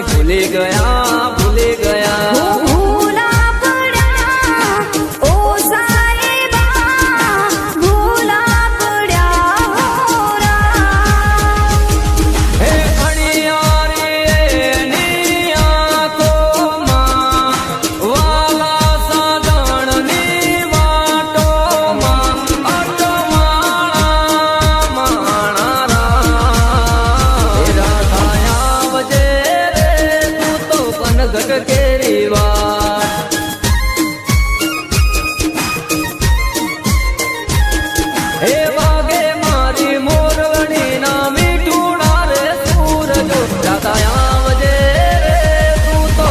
ભૂલી ગયા ભૂલી ગયા ભૂલા પડ્યા ઓ સાહેબા ભૂલા પડ્યા હે અણિયારી એની આંખોમાં વાલા સાધણની વાટોમાં અટમાળા માણા ઘટ કેરી વા